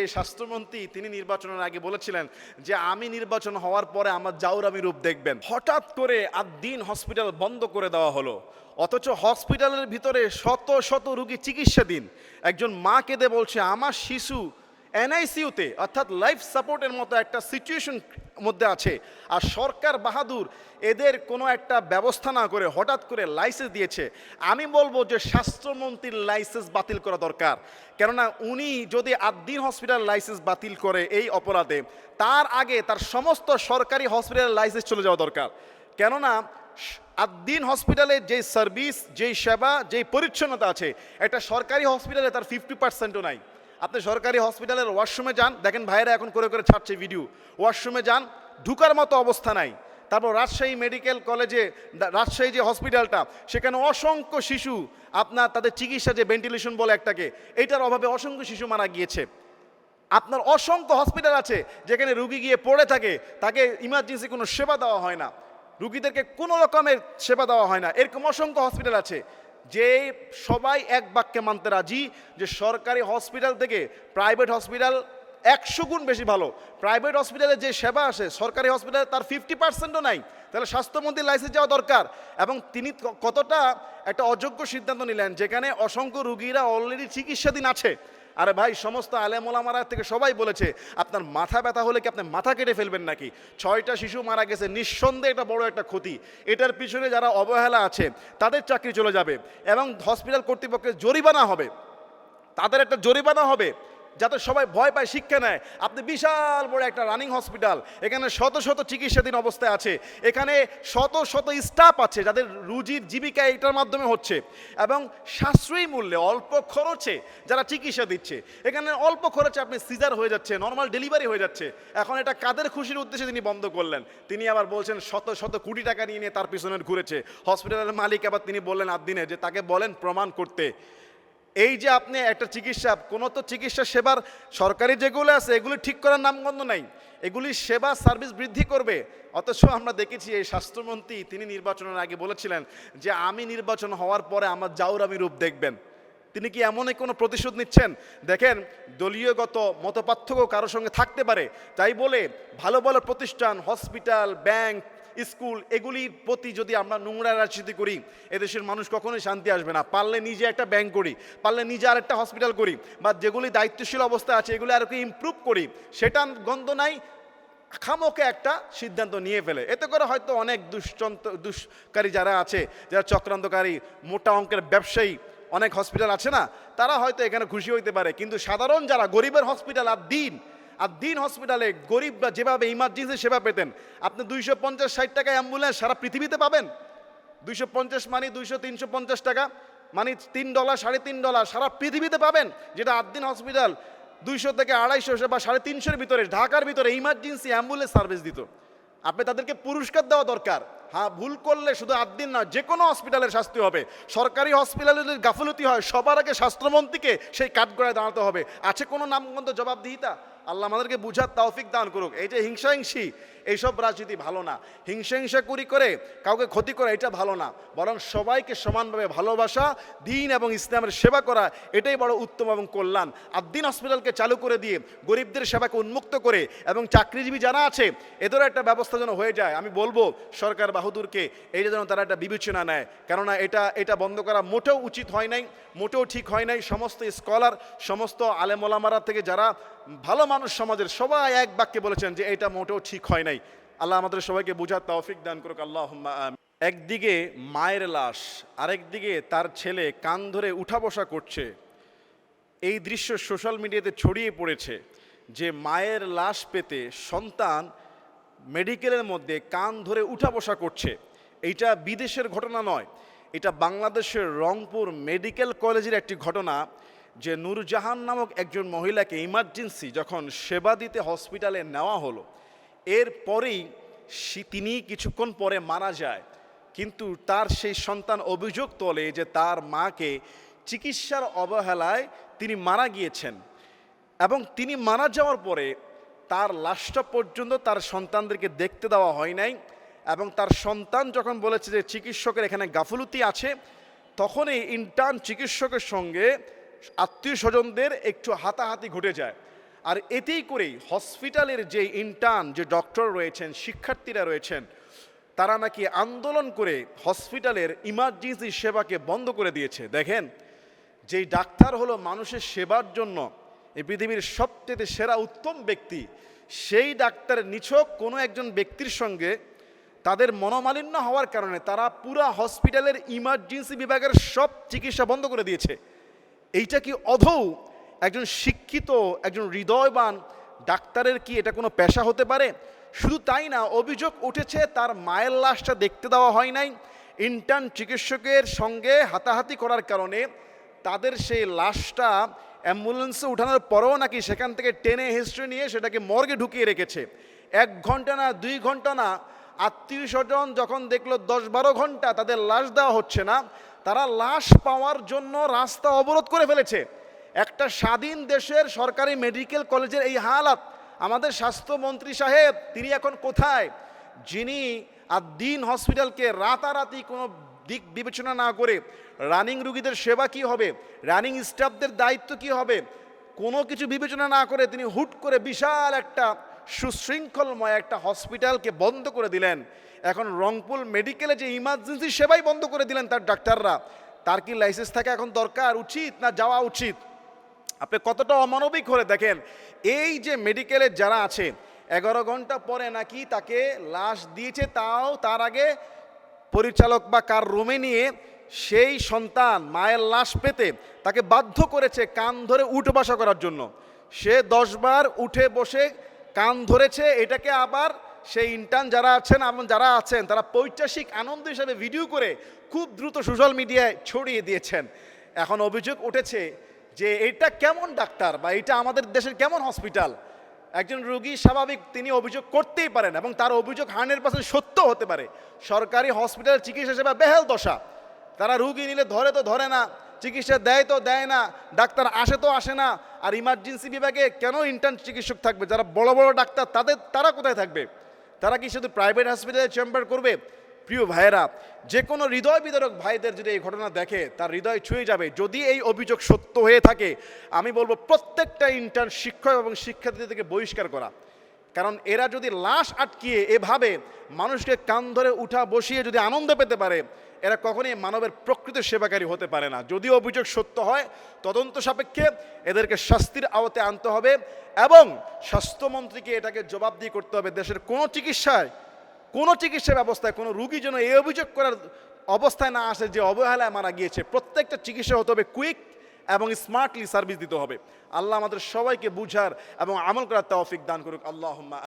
এই স্বাস্থ্যমন্ত্রী তিনি নির্বাচনের আগে বলেছিলেন যে আমি নির্বাচন হওয়ার পরে আমার জাউরামি রূপ দেখবেন। হঠাৎ করে আদ্দিন হসপিটাল বন্ধ করে দেওয়া হলো, অথচ হসপিটালের ভিতরে শত শত রোগী চিকিৎসাধীন। একজন মা কেঁদে বলছে আমার শিশু এনআইসিউতে অর্থাৎ লাইফ সাপোর্টের মতো একটা সিচুয়েশন মধ্যে আছে, আর সরকার বাহাদুর এদের কোনো একটা ব্যবস্থা না করে হঠাৎ করে লাইসেন্স দিয়েছে। আমি বলবো যে স্বাস্থ্যমন্ত্রীর লাইসেন্স বাতিল করা দরকার, কেননা উনি যদি আদ্দিন হসপিটাল লাইসেন্স বাতিল করে এই অপরাধে, তার আগে তার সমস্ত সরকারি হসপিটালের লাইসেন্স চলে যাওয়া দরকার। কেননা আদ্দিন হসপিটালে যে সার্ভিস, যেই সেবা, যেই পরিচ্ছন্নতা আছে, একটা সরকারি হসপিটালে তার 50%ও নাই। আপনি সরকারি হসপিটালের ওয়াশরুমে যান, দেখেন ভাইরা এখন করে করে ছাড়ছে ভিডিও, ওয়াশরুমে যান ঢুকার মতো অবস্থা নাই। তারপর রাজশাহী মেডিকেল কলেজে, রাজশাহী যে হসপিটালটা, সেখানে অসংখ্য শিশু আপনার তাদের চিকিৎসা যে ভেন্টিলেশন বলে একটাকে, এইটার অভাবে অসংখ্য শিশু মারা গিয়েছে। আপনার অসংখ্য হসপিটাল আছে যেখানে রুগী গিয়ে পড়ে থাকে, তাকে ইমার্জেন্সি কোনো সেবা দেওয়া হয় না, রুগীদেরকে কোনো রকমের সেবা দেওয়া হয় না। এরকম অসংখ্য হসপিটাল আছে যে সবাই এক বাক্যে মানতে রাজি যে সরকারি হসপিটাল থেকে প্রাইভেট হসপিটাল 100 গুণ বেশি ভালো। প্রাইভেট হসপিটালে যে সেবা আসে সরকারি হসপিটালে তার 50%ও নাই। তাহলে স্বাস্থ্যমন্ত্রীর লাইসেন্স যাওয়া দরকার। এবং তিনি কতটা একটা অযোগ্য সিদ্ধান্ত নিলেন, যেখানে অসংখ্য রুগীরা অলরেডি চিকিৎসাধীন আছে। আরে ভাই, সমস্ত আলেম ওলামারা থেকে সবাই বলেছে আপনার মাথা ব্যথা হলে কি আপনি মাথা কেটে ফেলবেন নাকি? 6টা শিশু মারা গেছে, নিঃসন্দেহে এটা বড় একটা ক্ষতি। এটার পিছনে যারা অবহেলা আছে তাদের চাকরি চলে যাবে এবং হসপিটাল কর্তৃপক্ষের জরিমানা হবে, তাদের একটা জরিমানা হবে যাতে সবাই ভয় পায়, শিক্ষা নেয়। আপনি বিশাল বড় একটা রানিং হসপিটাল, এখানে শত শত চিকিৎসাধীন অবস্থায় আছে, এখানে শত শত স্টাফ আছে যাদের রুজির জীবিকা এটার মাধ্যমে হচ্ছে, এবং সাশ্রয়ী মূল্যে অল্প খরচে যারা চিকিৎসা দিচ্ছে। এখানে অল্প খরচে আপনি সিজার হয়ে যাচ্ছে, নর্মাল ডেলিভারি হয়ে যাচ্ছে। এখন এটা কাদের খুশির উদ্দেশ্যে তিনি বন্ধ করলেন? তিনি আবার বলছেন শত শত কোটি টাকা নিয়ে তার পিছনে ঘুরেছে হসপিটালের মালিক। আবার তিনি বললেন আদ্দিনে যে তাকে বলেন প্রমাণ করতে। এই যে আপনি একটা চিকিৎসা, কোনো তো চিকিৎসা সেবার সরকারি যেগুলো আছে এগুলি ঠিক করার নামগন্ধ নাই, এগুলি সেবা সার্ভিস বৃদ্ধি করবে। অথচ আমরা দেখেছি এই স্বাস্থ্যমন্ত্রী তিনি নির্বাচনের আগে বলেছিলেন যে আমি নির্বাচন হওয়ার পরে আমার জাউরামি রূপ দেখবেন। তিনি কি এমনই কোনো প্রতিশোধ নিচ্ছেন? দেখেন, দলীয়গত মতপার্থক্য কারোর সঙ্গে থাকতে পারে, তাই বলে ভালো ভালো প্রতিষ্ঠান, হসপিটাল, ব্যাংক, স্কুল, এগুলির প্রতি যদি আমরা নোংরা রাজনীতি করি, এদেশের মানুষ কখনোই শান্তি আসবে না। পারলে নিজে একটা ব্যাংক করি, পারলে নিজে আর একটা হসপিটাল করি, বা যেগুলি দায়িত্বশীল অবস্থা আছে এগুলি আর কি ইমপ্রুভ করি, সেটা গন্ধ নাই। খামোকে একটা সিদ্ধান্ত নিয়ে ফেলে, এতে করে হয়তো অনেক দুষ্কারী যারা আছে, যারা চক্রান্তকারী, মোটা অঙ্কের ব্যবসায়ী, অনেক হসপিটাল আছে না, তারা হয়তো এখানে খুশি হইতে পারে। কিন্তু সাধারণ যারা গরিবের হসপিটাল, আদ্দিন হসপিটালে গরিবরা যেভাবে ইমার্জেন্সি সেবা পেতেন, আপনি 250-60 টাকা অ্যাম্বুলেন্স সারা পৃথিবীতে পাবেন। 250 মানে 200-350 টাকা মানে $3, $3.5 সারা পৃথিবীতে পাবেন, যেটা আদ্দিন হসপিটাল 200 থেকে 250 বা 350-এর ভিতরে, ঢাকার ভিতরে ইমার্জেন্সি অ্যাম্বুলেন্স সার্ভিস দিত। আপনি তাদেরকে পুরস্কার দেওয়া দরকার। হ্যাঁ, ভুল করলে শুধু আদ্দিন না, যে কোনো হসপিটালের শাস্তি হবে। সরকারি হসপিটালে যদি গাফলতি হয়, সবার আগে স্বাস্থ্যমন্ত্রীকে সেই কাঠগড়ায় দাঁড়াতে হবে। আছে কোনো নামগন্ধ জবাবদিহিতা? আল্লাহ আমাদেরকে বুঝার তৌফিক দান করুক। এই যে হিংসাহিংসি, এইসব রাজনীতি ভালো না। হিংসা করে কাউকে ক্ষতি করা, এটা ভালো না। বরং সবাইকে সমানভাবে ভালোবাসা, দিন এবং ইসলামের সেবা করা, এটাই বড় উত্তম এবং কল্যাণ। আদ্দিন হসপিটালকে চালু করে দিয়ে গরিবদের সেবাকে উন্মুক্ত করে, এবং চাকরিজীবী যারা আছে এদেরও একটা ব্যবস্থা যেন হয়ে যায়। আমি বলবো সরকার বাহাদুরকে এইটা যেন তারা একটা বিবেচনা নেয়, কেননা এটা বন্ধ করা মোটেও উচিত হয় নাই, মোটেও ঠিক হয় নাই। সমস্ত স্কলার, সমস্ত আলেমোলামারা থেকে যারা ভালো মানুষ সমাজের, সবাই এক বাক্যে বলেছেন যে এটা মোটেও ঠিক হয় নাই। আল্লাহ আমাদের সবাইকে বুঝার তৌফিক দান করুক, আল্লাহুম্মা আমিন। একদিকে মায়ের লাশ, আরেকদিকে তার ছেলে কান ধরে উঠা বসা করছে। এই দৃশ্য সোশ্যাল মিডিয়াতে ছড়িয়ে পড়েছে যে মায়ের লাশ পেতে সন্তান মেডিকেলের মধ্যে কান ধরে উঠা বসা করছে। এইটা বিদেশের ঘটনা নয়, এটা বাংলাদেশের রংপুর মেডিকেল কলেজের একটি ঘটনা। যে নূরজাহান নামক একজন মহিলাকে ইমার্জেন্সি যখন সেবা দিতে হসপিটালে নেওয়া হলো, এরপরেই তিনি কিছুক্ষণ পরে মারা যায়। কিন্তু তার সেই সন্তান অভিযোগ তোলে যে তার মাকে চিকিৎসার অবহেলায় তিনি মারা গিয়েছেন, এবং তিনি মারা যাওয়ার পরে তার লাশটা পর্যন্ত তার সন্তানদেরকে দেখতে দেওয়া হয় নাই। এবং তার সন্তান যখন বলেছে যে চিকিৎসকের এখানে গাফলতি আছে, তখনই ইন্টার্ন চিকিৎসকের সঙ্গে আত্মীয় স্বজনদের একটু হাতাহাতি ঘটে যায়। আর এতেই করেই হসপিটালের যে ইন্টার্ন, যে ডক্টর রয়েছেন, শিক্ষার্থীরা রয়েছেন, তারা নাকি আন্দোলন করে হসপিটালের ইমার্জেন্সি সেবাকে বন্ধ করে দিয়েছে। দেখেন, যেই ডাক্তার হলো মানুষের সেবার জন্য এই পৃথিবীর সবচেয়ে সেরা উত্তম ব্যক্তি, সেই ডাক্তারের নিছক কোনো একজন ব্যক্তির সঙ্গে তাদের মনোমালিন্য হওয়ার কারণে তারা পুরা হসপিটালের ইমার্জেন্সি বিভাগের সব চিকিৎসা বন্ধ করে দিয়েছে। এইটা কি আদৌ একজন শিক্ষিত, একজন হৃদয়বান ডাক্তারের কি এটা কোনো পেশা হতে পারে? শুধু তাই না, অভিযোগ উঠেছে তার মায়ের লাশটা দেখতে দেওয়া হয় নাই। ইন্টার্ন চিকিৎসকের সঙ্গে হাতাহাতি করার কারণে তাদের সেই লাশটা অ্যাম্বুলেন্সে উঠানোর পরেও নাকি সেখান থেকে টেনে হিস্ট্রি নিয়ে সেটাকে মর্গে ঢুকিয়ে রেখেছে। 1 ঘন্টা না 2 ঘন্টা না, আত্মীয় স্বজন যখন দেখলো 10-12 ঘন্টা তাদের লাশ দেওয়া হচ্ছে না, তারা লাশ পাওয়ার জন্য রাস্তা অবরোধ করে ফেলেছে। একটা স্বাধীন দেশের সরকারি মেডিকেল কলেজের এই হালাত। আমাদের স্বাস্থ্যমন্ত্রী সাহেব তিনি এখন কোথায়, যিনি আদ-দ্বীন হসপিটালকে রাতারাতি কোনো দিক বিবেচনা না করে রানিং রুগীদের সেবা কি হবে, রানিং স্টাফদের দায়িত্ব কি হবে, কোনো কিছু বিবেচনা না করে তিনি হুট করে বিশাল একটা সুশৃঙ্খলময় একটা হসপিটালকে বন্ধ করে দিলেন। এখন রংপুর মেডিকেলে যে ইমার্জেন্সি সেবাই বন্ধ করে দিলেন তার ডাক্তাররা। তার কি লাইসেন্স থাকা এখন দরকার, উচিত না যাওয়া উচিত? আপনি কতটা অমানবিক হলে দেখেন, এই যে মেডিকেলে যারা আছে 11 ঘন্টা পরে নাকি তাকে লাশ দিয়েছে, তাও তার আগে পরিচালক বা কার রুমে নিয়ে সেই সন্তান মায়ের লাশ পেতে তাকে বাধ্য করেছে কান ধরে উঠে বসা করার জন্য। সে 10 বার উঠে বসে কান ধরেছে। এটাকে আবার সেই ইন্টার্ন যারা আছেন তারা পৈশাসিক আনন্দ হিসাবে ভিডিও করে খুব দ্রুত সোশ্যাল মিডিয়ায় ছড়িয়ে দিয়েছেন। এখন অভিযোগ উঠেছে যে এটা কেমন ডাক্তার বা এটা আমাদের দেশের কেমন হসপিটাল? একজন রোগী স্বাভাবিক তিনি অভিযোগ করতেই পারেন এবং তার অভিযোগ 100% সত্য হতে পারে। সরকারি হসপিটালের চিকিৎসা সেবা বেহাল দশা। তারা রুগী নিলে ধরে তো ধরে না, চিকিৎসা দেয় তো দেয় না, ডাক্তার আসে তো আসে না। আর ইমার্জেন্সি বিভাগে কেন ইন্টার্ন চিকিৎসক থাকবে? যারা বড় বড় ডাক্তার তারা কোথায় থাকবে? তারা কি শুধু প্রাইভেট হসপিটালে চেম্বার করবে? প্রিয় ভাইয়েরা, যে কোনো হৃদয় বিদারক ভাইদের যদি এই ঘটনা দেখে তার হৃদয় ছুঁয়ে যাবে। যদি এই অভিযোগ সত্য হয়ে থাকে, আমি বলবো প্রত্যেকটা ইন্টার্ন শিক্ষক এবং শিক্ষার্থী থেকে বহিষ্কার করা। কারণ এরা যদি লাশ আটকিয়ে এভাবে মানুষকে কান ধরে উঠা বসিয়ে যদি আনন্দ পেতে পারে, এরা কখনোই মানবের প্রকৃত সেবাকারী হতে পারে না। যদি অভিযোগ সত্য হয়, তদন্ত সাপেক্ষে এদেরকে শাস্তির আওতায় আনতে হবে এবং স্বাস্থ্যমন্ত্রীকে এটাকে জবাবদিহি করতে হবে। দেশের কোনো চিকিৎসা ব্যবস্থায় কোনো রুগী যেন এই অভিযোগ করার অবস্থায় না আসে যে অবহেলায় মারা গিয়েছে। প্রত্যেকটা চিকিৎসা হতে হবে কুইক এবং স্মার্টলি সার্ভিস দিতে হবে। আল্লাহ আমাদের সবাইকে বুঝার এবং আমল করার তৌফিক দান করুক। আল্লাহুম্মা